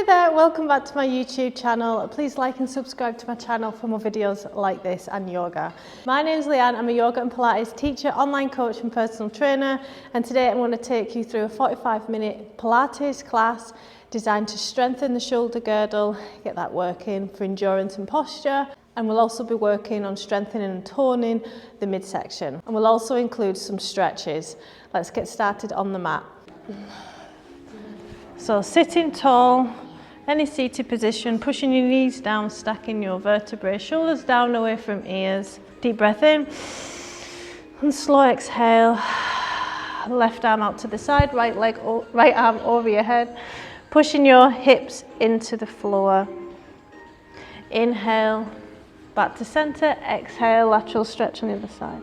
Hi there, welcome back to my YouTube channel. Please like and subscribe to my channel for more videos like this and yoga. My name is Leanne, I'm a yoga and Pilates teacher, online coach and personal trainer, and today I'm going to take you through a 45-minute Pilates class designed to strengthen the shoulder girdle, get that working for endurance and posture, and we'll also be working on strengthening and toning the midsection. And we'll also include some stretches. Let's get started on the mat. So sitting tall, any seated position, pushing your knees down, stacking your vertebrae, shoulders down away from ears. Deep breath in and slow exhale. Left arm out to the side, right arm over your head, pushing your hips into the floor. Inhale, back to center, exhale, lateral stretch on the other side.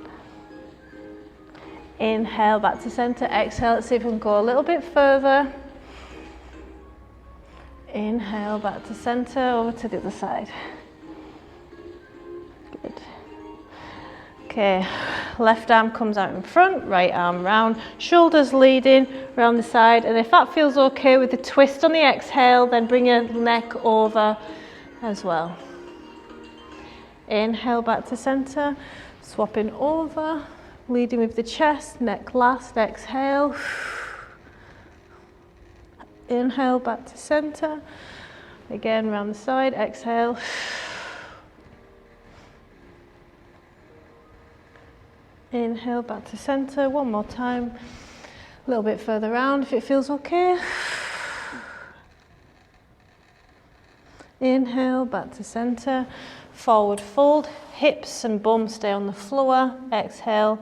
Inhale, back to center, exhale, let's see if we can go a little bit further. Inhale, back to center, over to the other side. Good. Okay, left arm comes out in front, right arm round, shoulders leading around the side, and if that feels okay with the twist on the exhale, then bring your neck over as well. Inhale, back to center, swapping over, leading with the chest, neck last, exhale. Inhale, back to center. Again, round the side, exhale. Inhale, back to center. One more time. A little bit further round if it feels okay. Inhale, back to center. Forward fold, hips and bum stay on the floor. Exhale.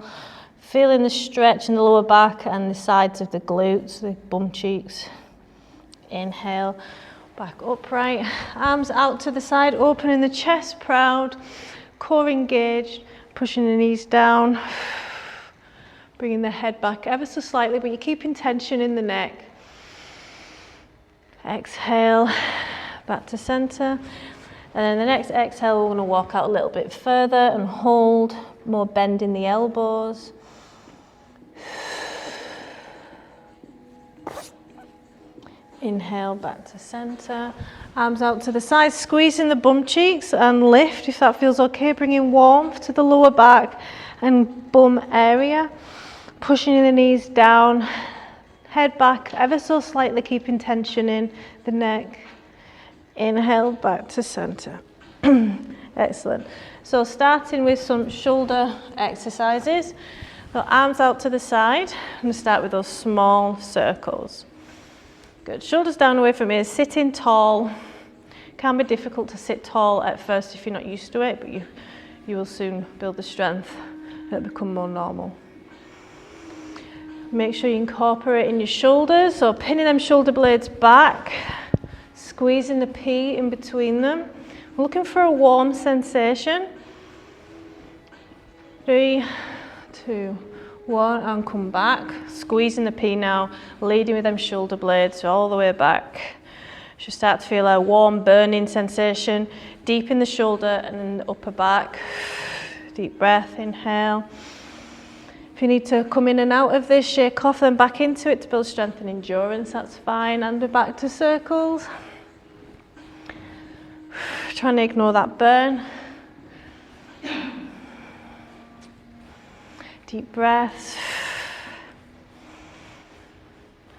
Feeling the stretch in the lower back and the sides of the glutes, the bum cheeks. Inhale, back upright, arms out to the side, opening the chest, proud, core engaged, pushing the knees down, bringing the head back ever so slightly, but you're keeping tension in the neck. Exhale, back to center, and then the next exhale, we're going to walk out a little bit further and hold, more bend in the elbows. Inhale, back to center, arms out to the side, squeezing the bum cheeks and lift if that feels okay, bringing warmth to the lower back and bum area, pushing the knees down, head back ever so slightly, keeping tension in the neck. Inhale, back to center. Excellent. So starting with some shoulder exercises. So arms out to the side. I'm going to start with those small circles. Good. Shoulders down away from ears, sitting tall. Can be difficult to sit tall at first if you're not used to it, but you will soon build the strength and it'll become more normal. Make sure you incorporate in your shoulders, so pinning them shoulder blades back, squeezing the P in between them. We're looking for a warm sensation. 3, 2, 1, and come back, squeezing the P now, leading with them shoulder blades all the way back. You should start to feel a warm burning sensation deep in the shoulder and in the upper back. Deep breath, inhale. If you need to come in and out of this, shake off, then back into it to build strength and endurance, that's fine. And we're back to circles. Try and ignore that burn. Deep breaths,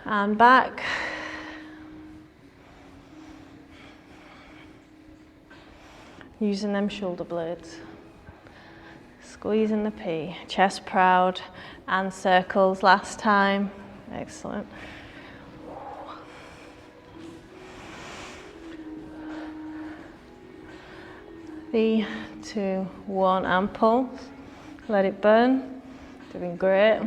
and back. Using them shoulder blades. Squeezing the P, chest proud, and circles last time. Excellent. 3, 2, 1, and pulse. Let it burn. Doing great.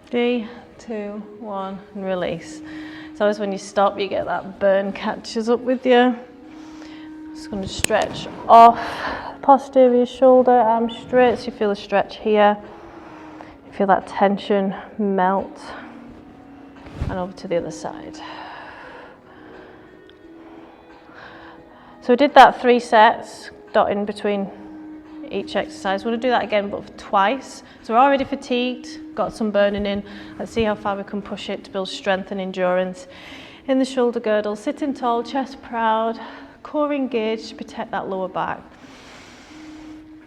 3, 2, 1, and release. It's always when you stop, you get that burn catches up with you. Just going to stretch off posterior shoulder, arm straight, so you feel a stretch here. You feel that tension melt. And over to the other side. So we did that 3 sets, dotting between each exercise. We're going to do that again, but twice. So we're already fatigued, got some burning in. Let's see how far we can push it to build strength and endurance. In the shoulder girdle, sitting tall, chest proud, core engaged to protect that lower back.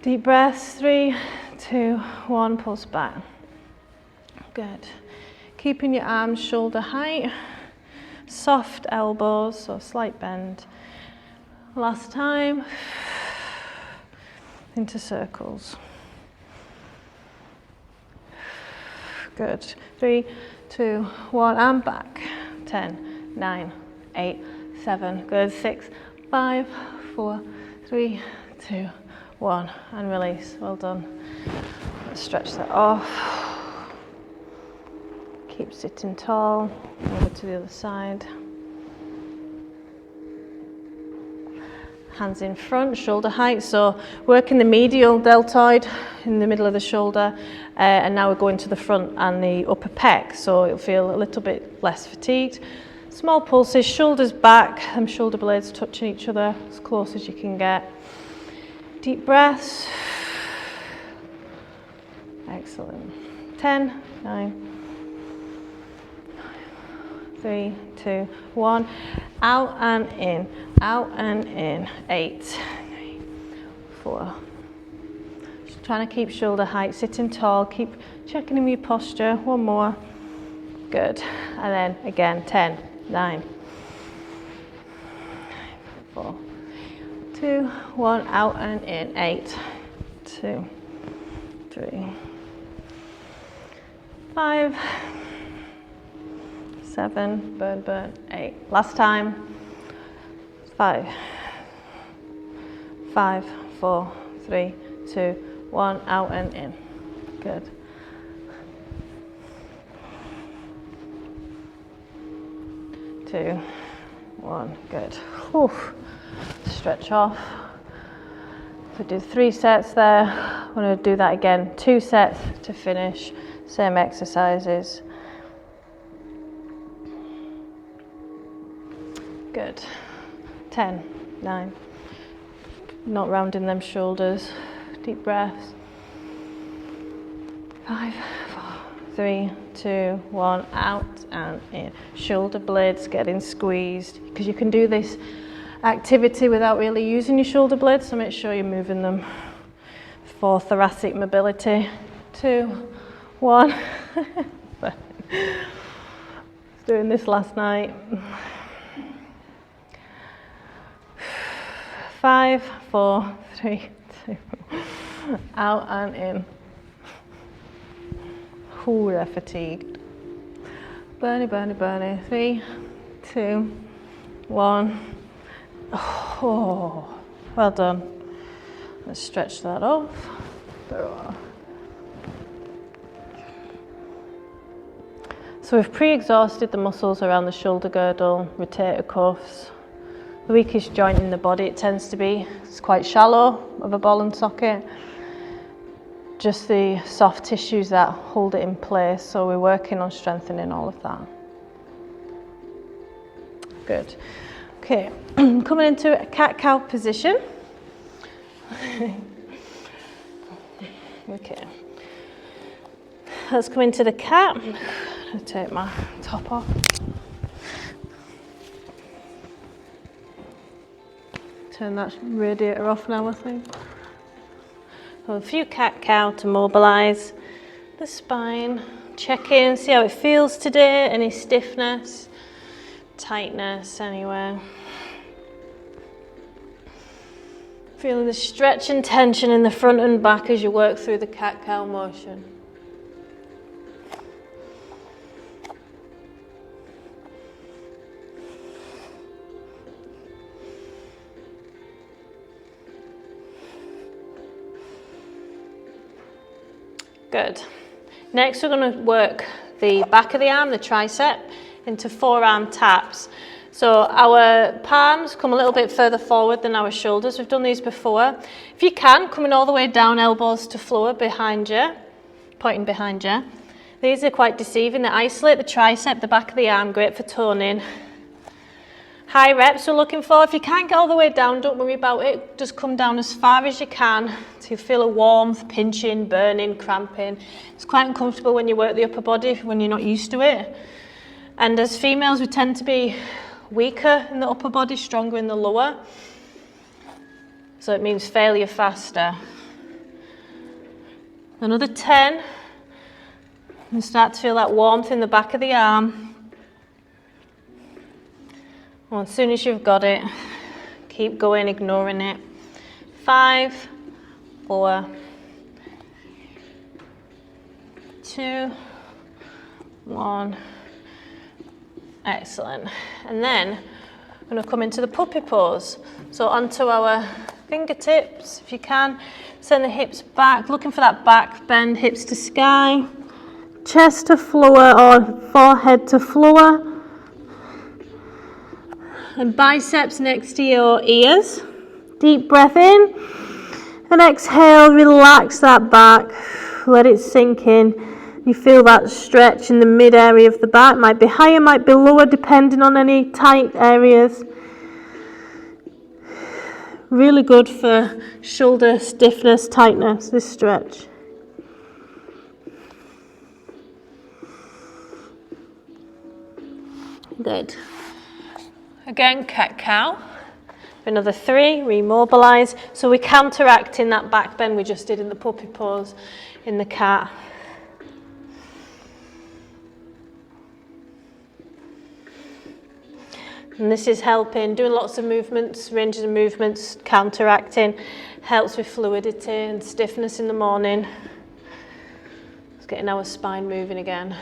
Deep breaths, 3, 2, 1, pulse back. Good. Keeping your arms shoulder height, soft elbows, so slight bend. Last time, into circles. Good. 3, 2, 1, and back. 10, 9, 8, 7. Good. 6, 5, 4, 3, 2, 1, and release. Well done. Let's stretch that off. Keep sitting tall. Over to the other side. Hands in front, shoulder height. So working the medial deltoid in the middle of the shoulder, and now we're going to the front and the upper pec. So it'll feel a little bit less fatigued. Small pulses, shoulders back, and shoulder blades touching each other as close as you can get. Deep breaths. Excellent. 10, 9, 3, 2, 1. Out and in. Out and in. 8, 3, 4. Just trying to keep shoulder height, sitting tall. Keep checking in with your posture. One more. Good. And then again, 10, 9, 4, 2, 1. Out and in. 8, 2, 3, 5, 7, burn, 8. Last time. 5, 4, 3, 2, 1. Out and in. Good. Two, 1. Good. Whew. Stretch off. So do 3 sets there. I'm going to do that again. 2 sets to finish. Same exercises. Good. 10, 9. Not rounding them shoulders. Deep breaths. 5, 4, 3, 2, 1. Out and in. Shoulder blades getting squeezed. Because you can do this activity without really using your shoulder blades, so make sure you're moving them for thoracic mobility. 2, 1. I was doing this last night. 5, 4, 3, 2. Out and in. Ooh, they're fatigued. Burny. 3, 2, 1. Oh, well done. Let's stretch that off. So we've pre-exhausted the muscles around the shoulder girdle, rotator cuffs. The weakest joint in the body it tends to be. It's quite shallow of a ball and socket. Just the soft tissues that hold it in place. So we're working on strengthening all of that. Good. Okay, coming into a cat-cow position. Okay. Let's come into the cat. I'm going to take my top off. Turn that radiator off now, I think. So a few cat-cow to mobilise the spine. Check in, see how it feels today. Any stiffness, tightness anywhere. Feeling the stretch and tension in the front and back as you work through the cat-cow motion. Good. Next we're going to work the back of the arm, the tricep, into forearm taps. So our palms come a little bit further forward than our shoulders. We've done these before. If you can, coming all the way down, elbows to floor behind you, pointing behind you. These are quite deceiving. They isolate the tricep, the back of the arm, great for toning. high reps we're looking for. If you can't get all the way down, don't worry about it. Just come down as far as you can till you feel a warmth, pinching, burning, cramping. It's quite uncomfortable when you work the upper body when you're not used to it. And as females, we tend to be weaker in the upper body, stronger in the lower. So it means failure faster. Another 10. And start to feel that warmth in the back of the arm. Well, as soon as you've got it, keep going, ignoring it. 5, 4, 2, 1. Excellent. And then I'm going to come into the puppy pose. So onto our fingertips, if you can. Send the hips back, looking for that back bend, hips to sky. Chest to floor or forehead to floor. And biceps next to your ears. Deep breath in. And exhale, relax that back. Let it sink in. You feel that stretch in the mid area of the back. Might be higher, might be lower, depending on any tight areas. Really good for shoulder stiffness, tightness, this stretch. Good. Again, cat-cow. Another 3, remobilize. So we're counteracting that back bend we just did in the puppy pose in the cat. And this is helping, doing lots of movements, ranges of movements, counteracting, helps with fluidity and stiffness in the morning. It's getting our spine moving again.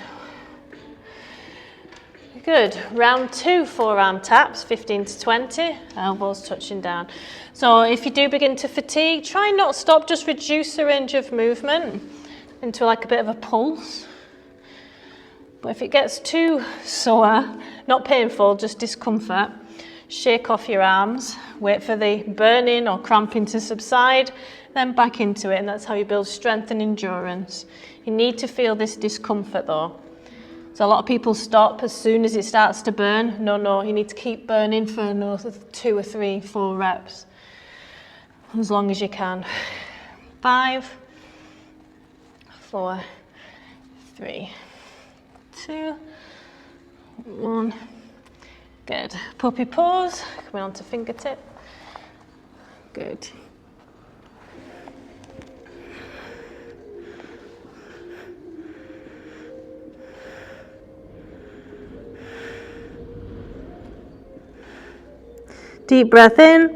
Good. Round 2, forearm taps, 15 to 20, elbows touching down. So if you do begin to fatigue, try not stop, just reduce the range of movement into like a bit of a pulse. But if it gets too sore, not painful, just discomfort, shake off your arms, wait for the burning or cramping to subside, then back into it, and that's how you build strength and endurance. You need to feel this discomfort though. So a lot of people stop as soon as it starts to burn. No, you need to keep burning for another 2 or 3, 4 reps. As long as you can. 5, 4, 3, 2, 1. Good. Puppy pose. Coming on to fingertip. Good. Deep breath in.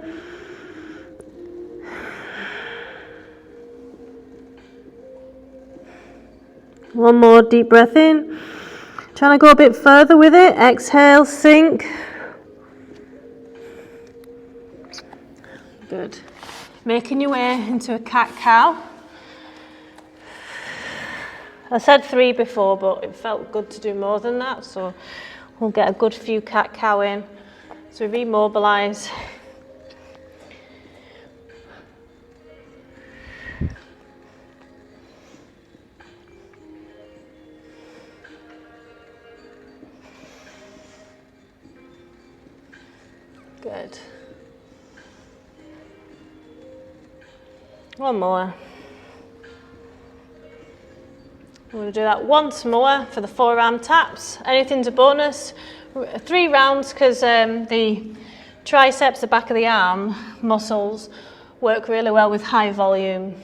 One more deep breath in. Trying to go a bit further with it. Exhale, sink. Good. Making your way into a cat-cow. I said 3 before, but it felt good to do more than that, so we'll get a good few cat-cow in. So we remobilize. Good. One more. I'm going to do that once more for the forearm taps. Anything's a bonus. 3 rounds because the triceps, the back of the arm muscles work really well with high volume.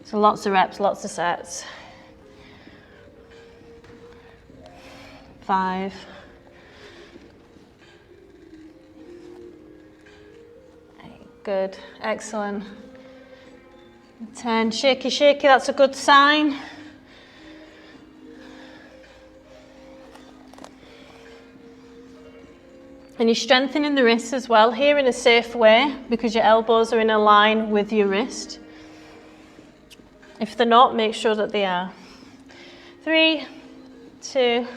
So lots of reps, lots of sets. 5. 8. Good. Excellent. 10. Shaky, shaky. That's a good sign. And you're strengthening the wrists as well here in a safe way because your elbows are in a line with your wrist. If they're not, make sure that they are. 3, 2,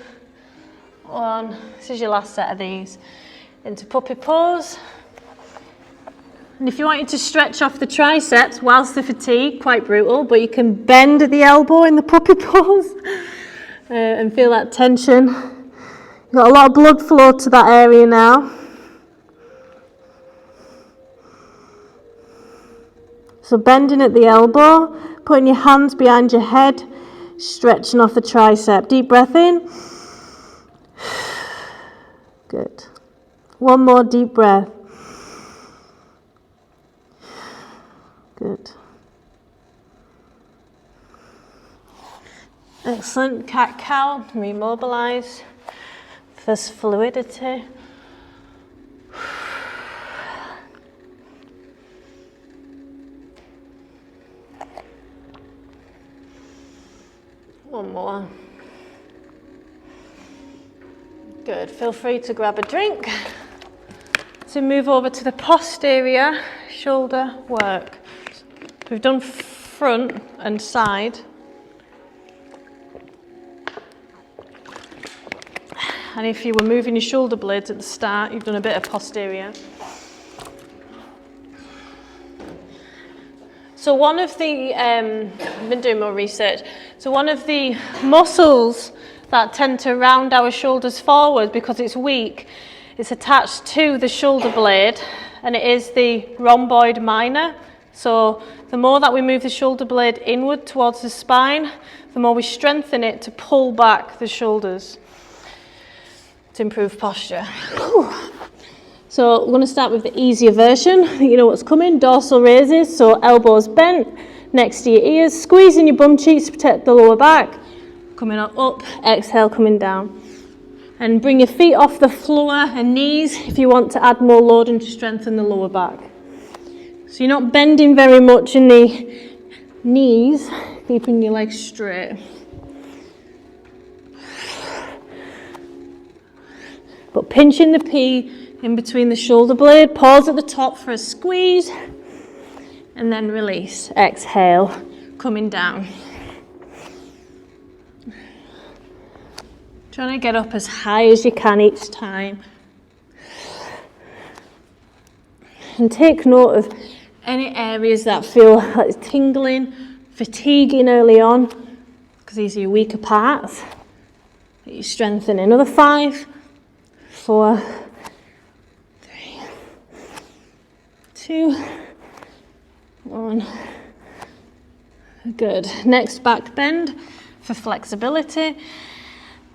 1. This is your last set of these. Into puppy pose. And if you wanted to stretch off the triceps whilst the fatigue, quite brutal, but you can bend at the elbow in the puppy pose and feel that tension. Got a lot of blood flow to that area now. So bending at the elbow, putting your hands behind your head, stretching off the tricep. Deep breath in. Good. One more deep breath. Good. Excellent. Cat-cow, remobilize. First fluidity. One more. Good. Feel free to grab a drink. So move over to the posterior shoulder work. We've done front and side. And if you were moving your shoulder blades at the start, you've done a bit of posterior. So one of the, I've been doing more research, so one of the muscles that tend to round our shoulders forward because it's weak, it's attached to the shoulder blade, and it is the rhomboid minor. So the more that we move the shoulder blade inward towards the spine, the more we strengthen it to pull back the shoulders to improve posture. Whew. So we're going to start with the easier version. You know what's coming, dorsal raises, so elbows bent next to your ears, squeezing your bum cheeks to protect the lower back, coming up, exhale, coming down. And bring your feet off the floor and knees if you want to add more load and to strengthen the lower back. So you're not bending very much in the knees, keeping your legs straight. But pinching the P in between the shoulder blade, pause at the top for a squeeze, and then release. Exhale, coming down. Trying to get up as high as you can each time. And take note of any areas that feel like tingling, fatiguing early on, because these are your weaker parts that you strengthen. Another 5, 4, 3, 2, 1. Good. Next, back bend for flexibility.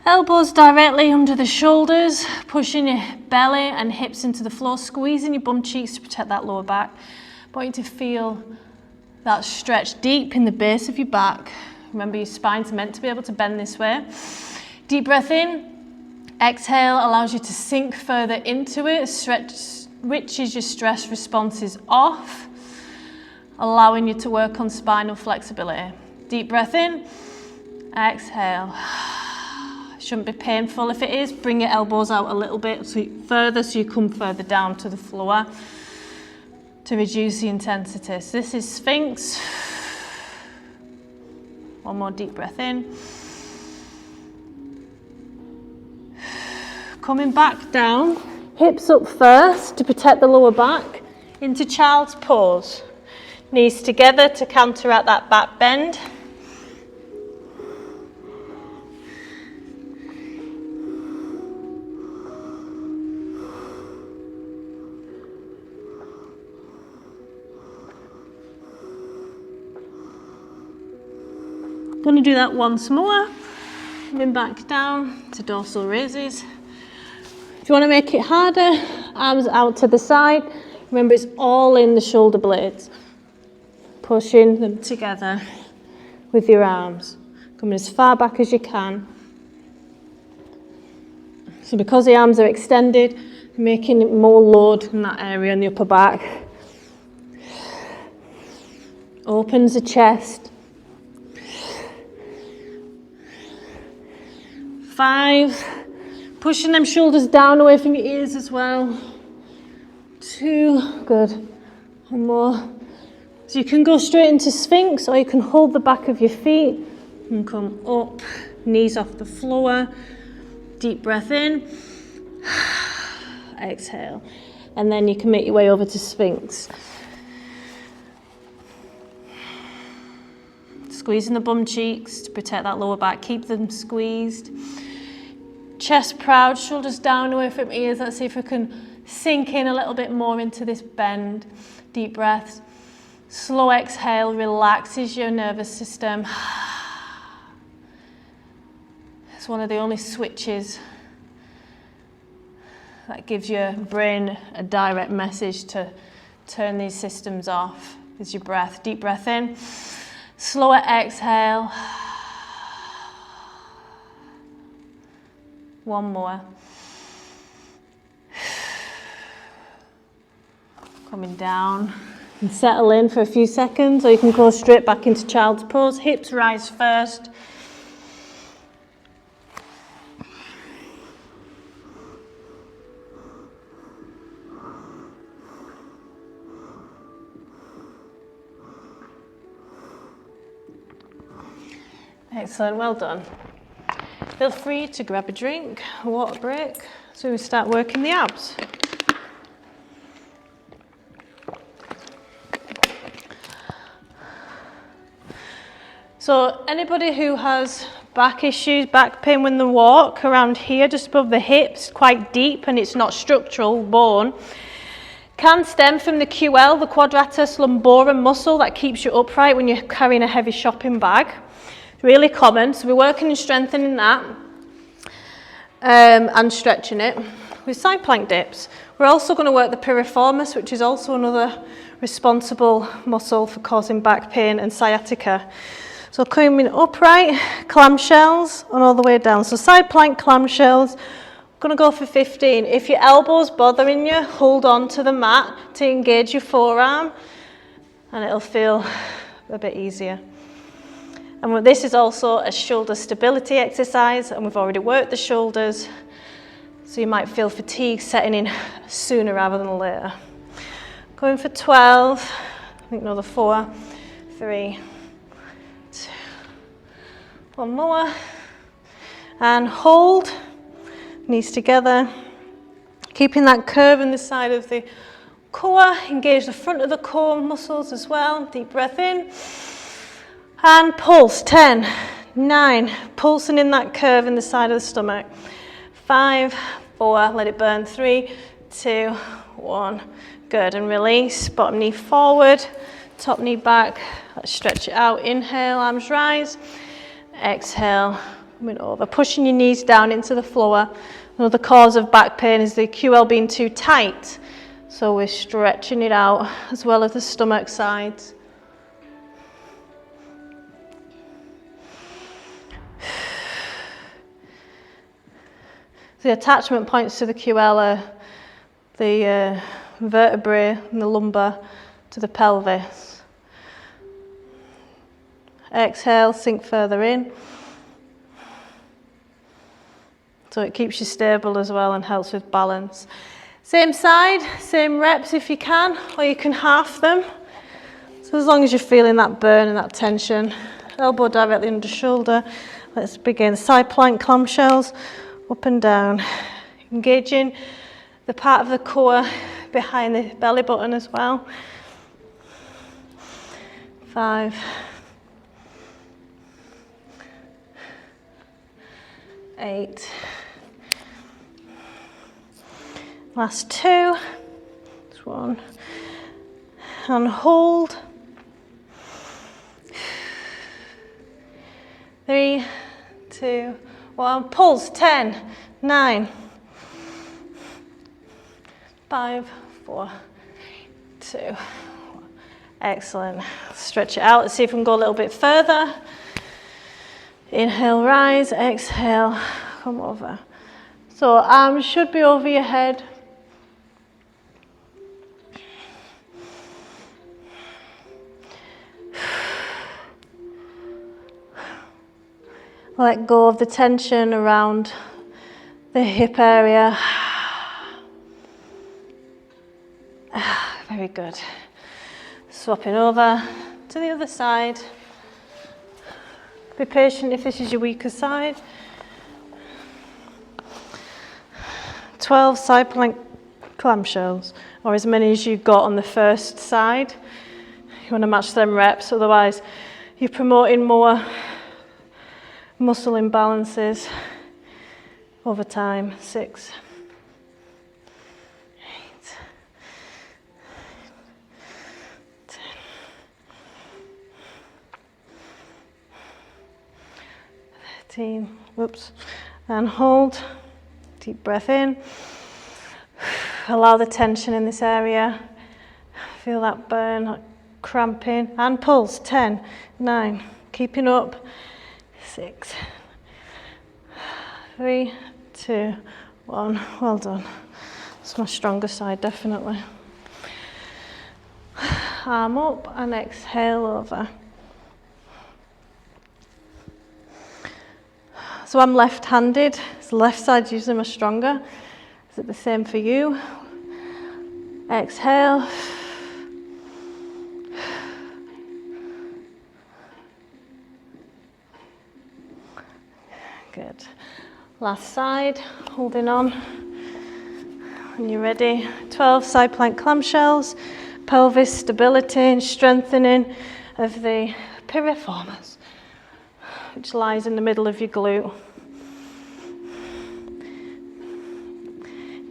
Elbows directly under the shoulders, pushing your belly and hips into the floor, squeezing your bum cheeks to protect that lower back. I want you to feel that stretch deep in the base of your back. Remember, your spine's meant to be able to bend this way. Deep breath in. Exhale allows you to sink further into it, switches your stress responses off, allowing you to work on spinal flexibility. Deep breath in. Exhale. Shouldn't be painful. If it is, bring your elbows out a little bit so you come further down to the floor to reduce the intensity. So this is Sphinx. One more deep breath in. Coming back down, hips up first to protect the lower back, into child's pose. Knees together to counteract that back bend. Going to do that once more. Coming back down to dorsal raises. If you want to make it harder, arms out to the side. Remember, it's all in the shoulder blades. Pushing them together with your arms. Coming as far back as you can. So because the arms are extended, making it more load in that area in the upper back. Opens the chest. 5, pushing them shoulders down away from your ears as well. 2, good. 1 more. So you can go straight into Sphinx, or you can hold the back of your feet and come up, knees off the floor. Deep breath in. Exhale. And then you can make your way over to Sphinx. Squeezing the bum cheeks to protect that lower back. Keep them squeezed. Chest proud, shoulders down away from ears. Let's see if we can sink in a little bit more into this bend. Deep breaths. Slow exhale relaxes your nervous system. It's one of the only switches that gives your brain a direct message to turn these systems off. Is your breath. Deep breath in. Slower exhale. One more. Coming down. And settle in for a few seconds, or you can go straight back into child's pose. Hips rise first. Excellent, well done. Feel free to grab a drink, a water break, so we start working the abs. So anybody who has back issues, back pain when they walk, around here, just above the hips, quite deep, and it's not structural bone, can stem from the QL, the quadratus lumborum muscle that keeps you upright when you're carrying a heavy shopping bag. Really common, so we're working and strengthening that and stretching it with side plank dips. We're also going to work the piriformis, which is also another responsible muscle for causing back pain and sciatica. So coming upright, clamshells, and all the way down. So side plank clamshells, I'm going to go for 15. If your elbow's bothering you, hold on to the mat to engage your forearm, and it'll feel a bit easier. And this is also a shoulder stability exercise, and we've already worked the shoulders, so you might feel fatigue setting in sooner rather than later. Going for 12, I think another 4, 3, 2, one more, and hold, knees together, keeping that curve in the side of the core, engage the front of the core muscles as well, deep breath in. And pulse, 10, 9, pulsing in that curve in the side of the stomach. 5, 4, let it burn. 3, 2, 1. Good, and release. Bottom knee forward, top knee back. Let's stretch it out. Inhale, arms rise. Exhale, coming over. Pushing your knees down into the floor. Another cause of back pain is the QL being too tight. So we're stretching it out as well as the stomach sides. The attachment points to the QL are the vertebrae and the lumbar to the pelvis. Exhale, sink further in. So it keeps you stable as well and helps with balance. Same side, same reps if you can, or you can half them. So as long as you're feeling that burn and that tension. Elbow directly under shoulder. Let's begin. Side plank clamshells. Up and down, engaging the part of the core behind the belly button as well. 5, 8, last 2, this one, and hold. 3, 2, 1, pulse, 10, 9, 5, 4, 2, 1. Excellent. Stretch it out. Let's see if we can go a little bit further. Inhale, rise. Exhale, come over. So arms should be over your head. Let go of the tension around the hip area. Very good. Swapping over to the other side. Be patient if this is your weaker side. 12 side plank clamshells, or as many as you've got on the first side. You want to match them reps, otherwise you're promoting more muscle imbalances over time. 6, 8, 10, 15, whoops, and hold. Deep breath in. Allow the tension in this area. Feel that burn, that cramping, and pulse. 10, 9, keeping up. 6, 3, 2, 1. Well done. It's my stronger side, definitely. Arm up and exhale over. So I'm left-handed, so the left side's usually much stronger. Is it the same for you? Exhale. Good. Last side, holding on. When you're ready, 12 side plank clamshells, pelvis stability and strengthening of the piriformis, which lies in the middle of your glute.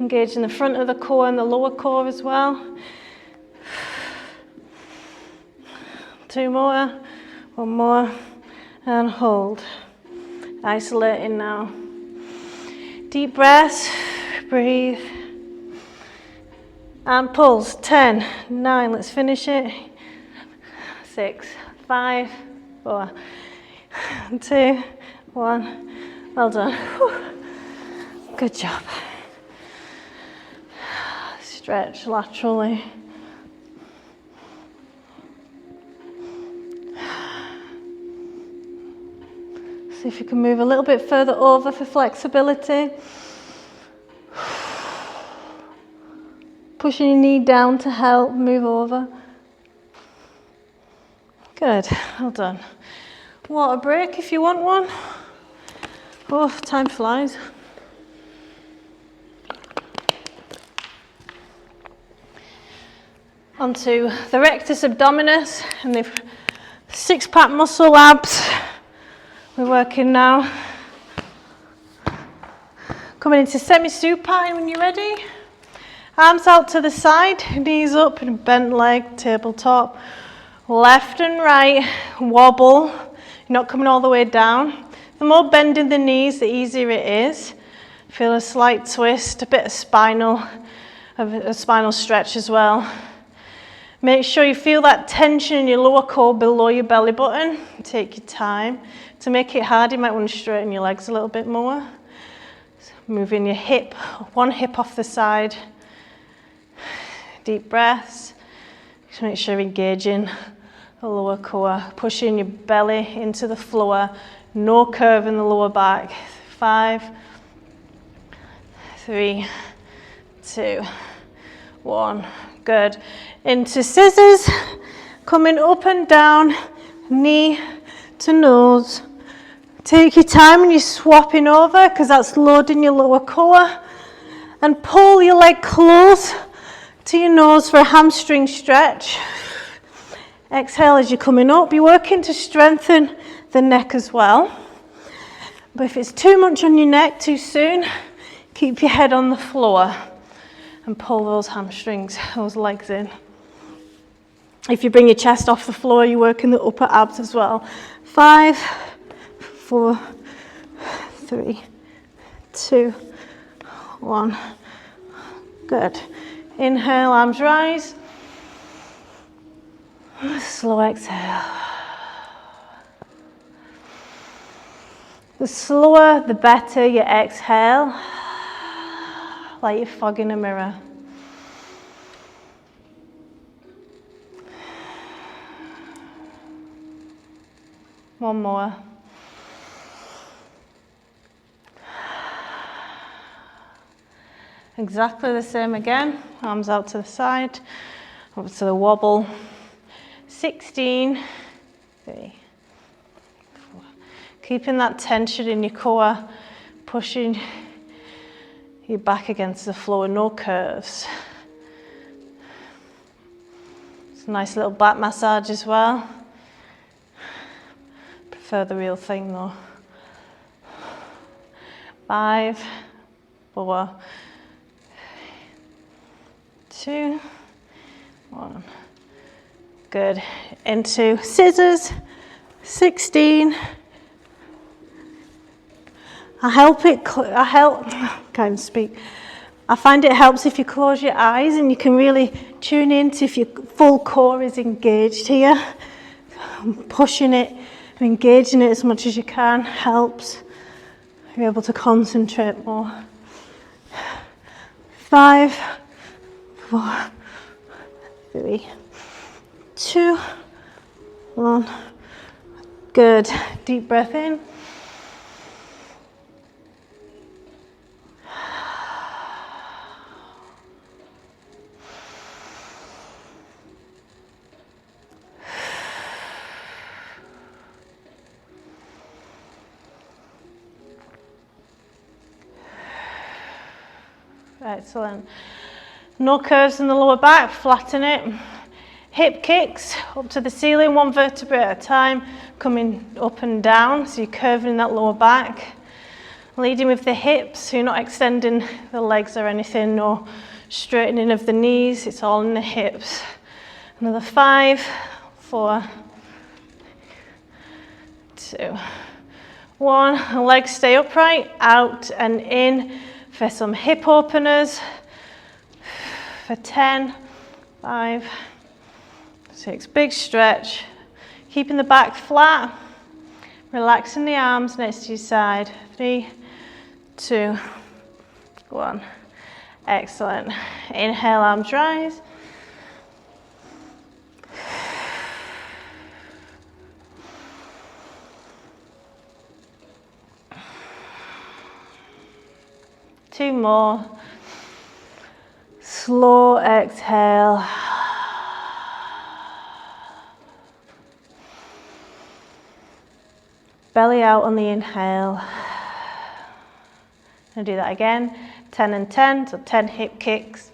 Engaging the front of the core and the lower core as well. 2 more, 1 more, and hold. Isolating now. Deep breaths, breathe. And pulse. 10, 9, let's finish it. 6, 5, 4, 2, 1. Well done. Whew. Good job. Stretch laterally. See if you can move a little bit further over for flexibility. Pushing your knee down to help move over. Good, well done. Water break if you want one. Oh, time flies. Onto the rectus abdominis and the 6-pack muscle abs. We're working now. Coming into semi-supine when you're ready. Arms out to the side, knees up and bent leg, tabletop. Left and right, wobble. You're not coming all the way down. The more bending the knees, the easier it is. Feel a slight twist, a bit of spinal stretch as well. Make sure you feel that tension in your lower core below your belly button. Take your time. To make it hard, you might want to straighten your legs a little bit more. So moving your hip, one hip off the side. Deep breaths. Just make sure you're engaging the lower core. Pushing your belly into the floor. No curve in the lower back. 5, 3, 2, 1. Good. Into scissors. Coming up and down. Knee to nose. Take your time when you're swapping over because that's loading your lower core. And pull your leg close to your nose for a hamstring stretch. Exhale as you're coming up. You're working to strengthen the neck as well. But if it's too much on your neck too soon, keep your head on the floor and pull those hamstrings, those legs in. If you bring your chest off the floor, you're working the upper abs as well. 5, 4, 3, 2, 1. Good. Inhale, arms rise. Slow exhale. The slower, the better you exhale, like you're fogging a mirror. One more. Exactly the same again. Arms out to the side, over to the wobble. 16, 3, 4. Keeping that tension in your core, pushing your back against the floor, no curves. It's a nice little back massage as well. Prefer the real thing though. 5, 4, 2, 1. Good. Into scissors. 16, can't even speak. I find it helps if you close your eyes and you can really tune into if your full core is engaged here. Pushing it, engaging it as much as you can helps. You're able to concentrate more. 5, 4, 3, 2, 1. Good. Deep breath in. Excellent. No curves in the lower back, flatten it. Hip kicks up to the ceiling, one vertebrae at a time, coming up and down, so you're curving that lower back. Leading with the hips, so you're not extending the legs or anything, no straightening of the knees, it's all in the hips. Another 5, 4, 2, 1. And legs stay upright, out and in for some hip openers. For 10, 5, 6, big stretch. Keeping the back flat, relaxing the arms next to your side. 3, 2, 1. Excellent. Inhale, arms rise. Two more. Slow exhale. Belly out on the inhale. And do that again. 10 and 10, so 10 hip kicks.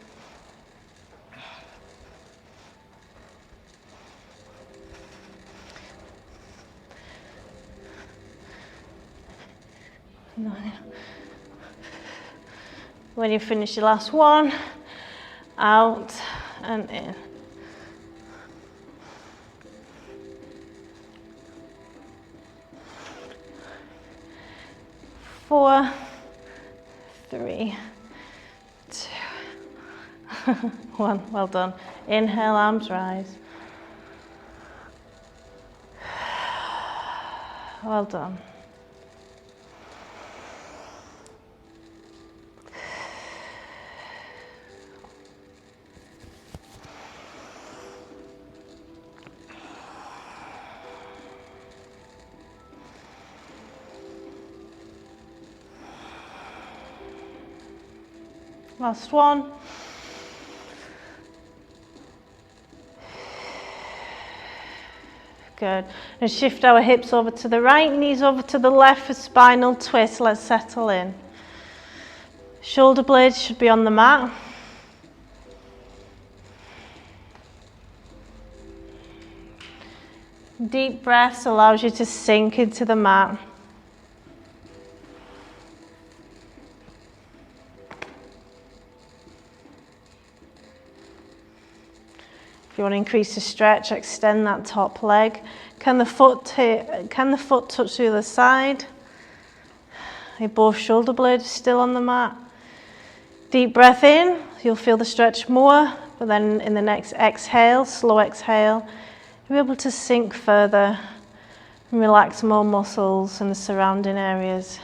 When you finish your last one, out and in. Four, 3, 2, 1. Well done. Inhale, arms rise. Well done. Last one. Good. And shift our hips over to the right, knees over to the left for spinal twist. Let's settle in. Shoulder blades should be on the mat. Deep breaths allows you to sink into the mat. If you want to increase the stretch, extend that top leg. Can the foot touch the other side? Are both shoulder blades still on the mat? Deep breath in, you'll feel the stretch more, but then in the next exhale, slow exhale, you'll be able to sink further and relax more muscles in the surrounding areas.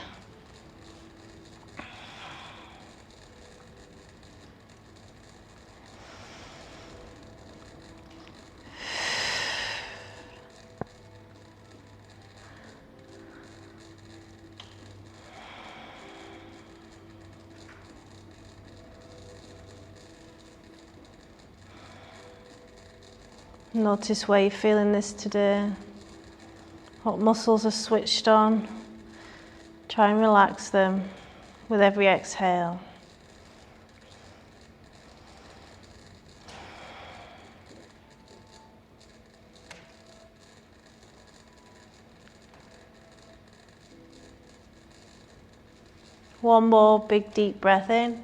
Notice where you're feeling this today. What muscles are switched on. Try and relax them with every exhale. One more big deep breath in.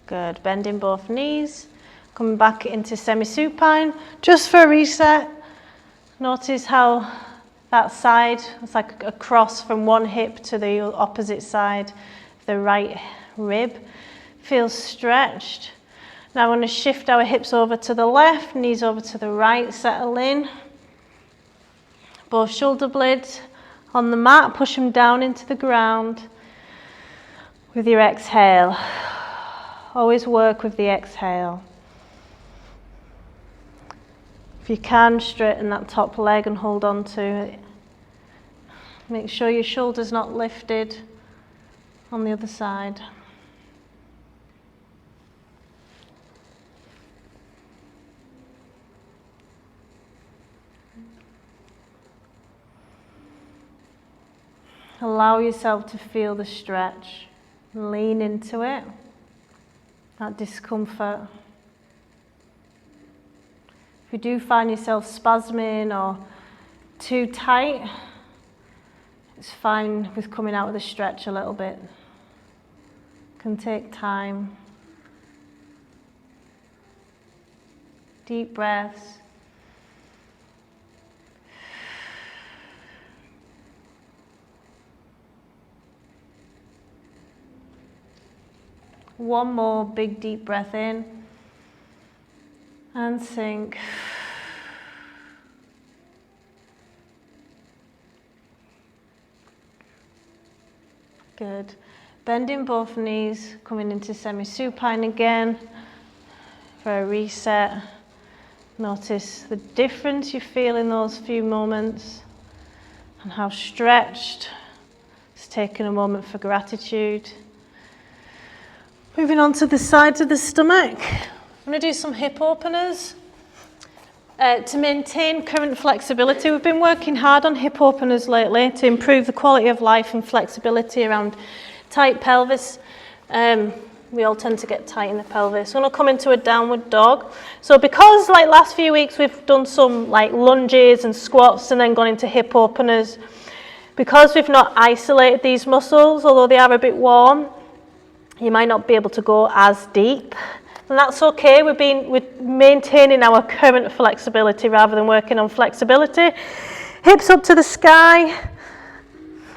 Good. Bending both knees. Coming back into semi-supine. Just for a reset. Notice how that side, it's like a cross from one hip to the opposite side, the right rib, feels stretched. Now I want to shift our hips over to the left, knees over to the right, settle in. Both shoulder blades on the mat, push them down into the ground with your exhale. Always work with the exhale. If you can, straighten that top leg and hold on to it. Make sure your shoulder's not lifted on the other side. Allow yourself to feel the stretch. Lean into it, that discomfort. If you do find yourself spasming or too tight, it's fine with coming out of the stretch a little bit. Can take time. Deep breaths. One more big deep breath in and sink. Good. Bending both knees, coming into semi-supine again for a reset. Notice the difference you feel in those few moments and how stretched. It's taking a moment for gratitude. Moving on to the sides of the stomach. I'm going to do some hip openers. To maintain current flexibility, we've been working hard on hip openers lately to improve the quality of life and flexibility around tight pelvis. We all tend to get tight in the pelvis. We're going to come into a downward dog. So because like last few weeks we've done some like lunges and squats and then gone into hip openers, because we've not isolated these muscles, although they are a bit warm, you might not be able to go as deep, and that's okay. We're maintaining our current flexibility rather than working on flexibility. Hips up to the sky,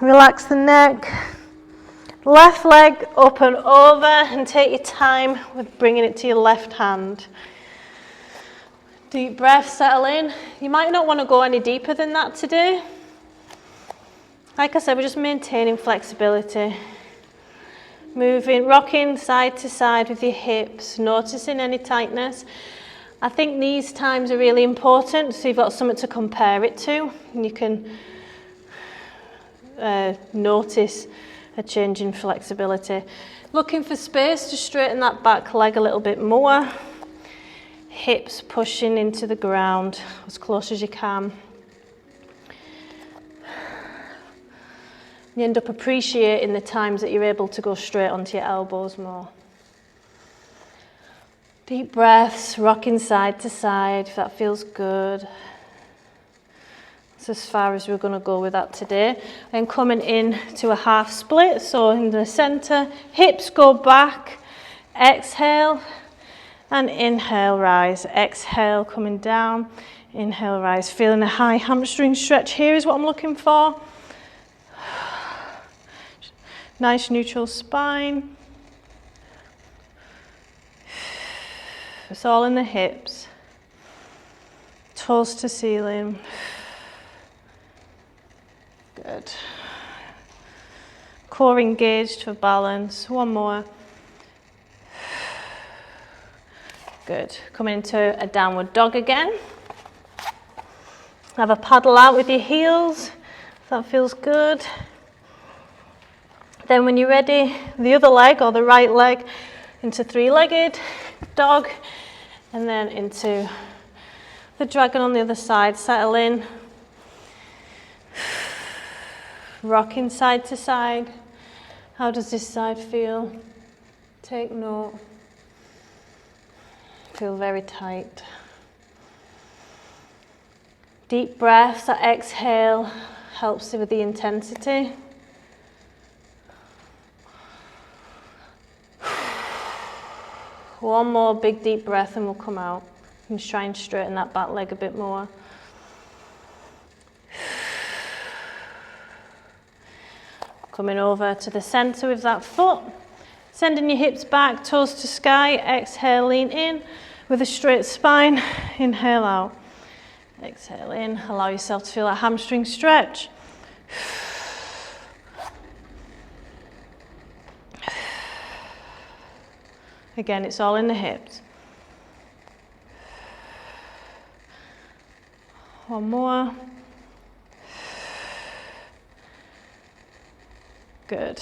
relax the neck, left leg up and over, and take your time with bringing it to your left hand. Deep breath, settle in. You might not want to go any deeper than that today. Like I said, we're just maintaining flexibility. Moving, rocking side to side with your hips, noticing any tightness. I think these times are really important, so you've got something to compare it to, and you can notice a change in flexibility. Looking for space to straighten that back leg a little bit more. Hips pushing into the ground as close as you can. You end up appreciating the times that you're able to go straight onto your elbows more. Deep breaths, rocking side to side, if that feels good. That's as far as we're going to go with that today. And coming in to a half split, so in the center, hips go back, exhale, and inhale, rise. Exhale, coming down, inhale, rise. Feeling a high hamstring stretch here is what I'm looking for. Nice neutral spine. It's all in the hips. Toes to ceiling. Good. Core engaged for balance. One more. Good. Coming into a downward dog again. Have a paddle out with your heels. If that feels good. Then when you're ready, the other leg or the right leg into three-legged dog, and then into the dragon on the other side. Settle in. Rocking side to side. How does this side feel? Take note. Feel very tight. Deep breaths. That exhale helps with the intensity. One more big deep breath and we'll come out. And try and straighten that back leg a bit more. Coming over to the center with that foot. Sending your hips back, toes to sky. Exhale, lean in with a straight spine. Inhale out. Exhale in. Allow yourself to feel that hamstring stretch. Again, it's all in the hips. One more. Good.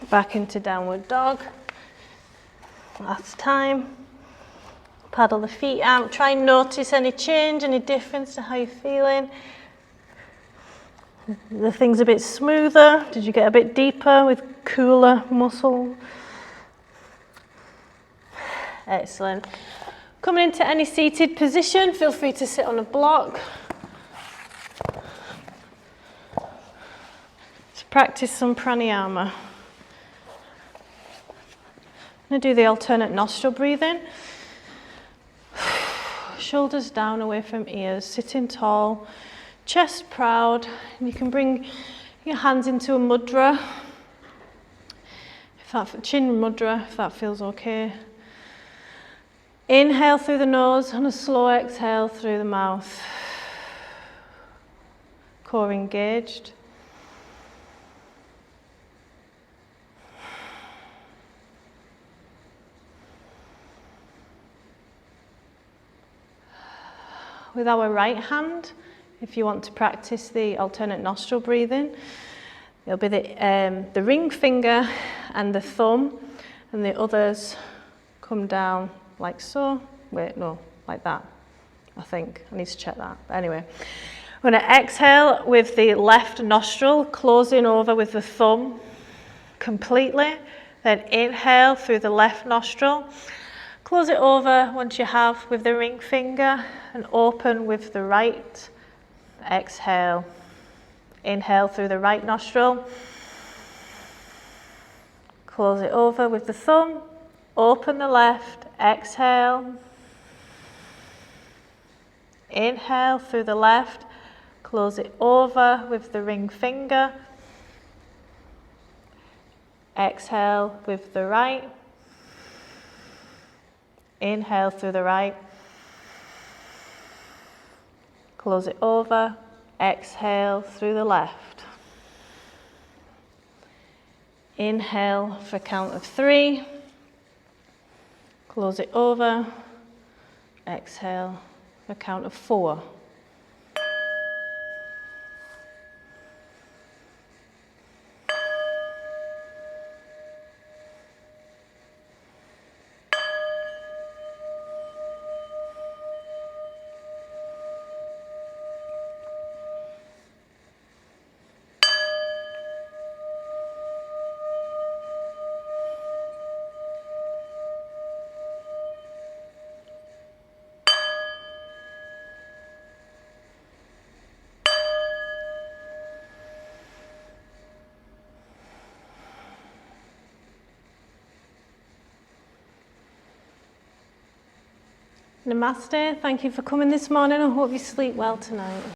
Back into downward dog. Last time. Paddle the feet out. Try and notice any change, any difference to how you're feeling. The thing's a bit smoother. Did you get a bit deeper with cooler muscle? Excellent. Coming into any seated position, feel free to sit on a block. To practice some pranayama. I'm going to do the alternate nostril breathing. Shoulders down away from ears, sitting tall, chest proud. And you can bring your hands into a mudra. Chin mudra, if that feels okay. Inhale through the nose and a slow exhale through the mouth. Core engaged. With our right hand, if you want to practice the alternate nostril breathing, it'll be the ring finger and the thumb, and the others come down like so. Wait, no, like that. I think I need to check that. But anyway, I'm going to exhale with the left nostril, closing over with the thumb completely. Then inhale through the left nostril. Close it over once you have with the ring finger and open with the right. Exhale. Inhale through the right nostril. Close it over with the thumb. Open the left. Exhale. Inhale through the left. Close it over with the ring finger. Exhale with the right. Inhale through the right. Close it over. Exhale through the left. Inhale for a count of 3. Close it over. Exhale for a count of 4. Namaste. Thank you for coming this morning. I hope you sleep well tonight.